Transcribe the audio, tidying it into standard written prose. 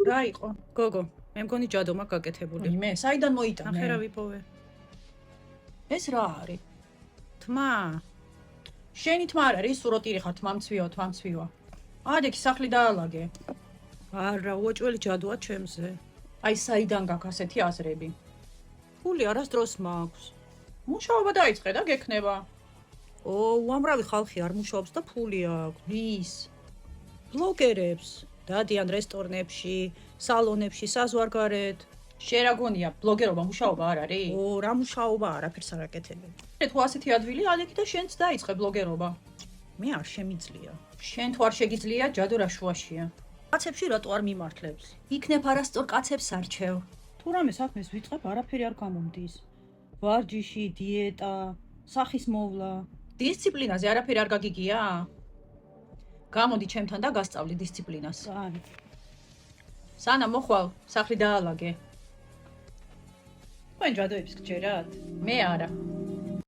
რა იყო? გოგო, მე მგონი ჯადო მაქვს გაკეთებული. იმე, საიდან მოიტანე? ნახე რა ვიპოვე. ეს რა არის? თმა. შენი თმა არ არის, სუროტირი ხარ, თმამცვიო. ადექი სახლი დაალაგე. არა, უოჭველი ჯადოა ჩემზე. აი საიდან გაქვს ასეთი აზრები? ფული არასდროს მაქვს. მუშაობა დაიწყე და გექნება. უამრავი ხალხი არ მუშაობს და ფული აქვს. ვის? ბლოგერებს. დადიან რესტორნებში, სალონებში, საზღვარგარეთ. შენ რა გონია, ბლოგერობა მუშაობა არ არის? რა მუშაობა არაფერს არ აკეთებენ. თუ ასეთი ადვილი ადექი და შენც დაიწყე ბლოგერობა. მე არ შემიძლია. შენ თუ არ შეგიძლია, ჯადო რა შუაშია. კაცებში რატო არ მიმართლებს? იქნებ არასწორ კაცებს არჩევ. თუ რამე საქმეს ვიწყებ, არაფერი არ გამომდის. ვარჯიში, დიეტა, სახის მოვლა. დისციპლინაზე არაფერი არ გაგიგია? გამოდი ჩემთან და გასწავლი დისციპლინას. კაი. სანამ მოხვალ, სახლი დაალაგე. თქვენ ჯადოებს გჯერათ? მე არა.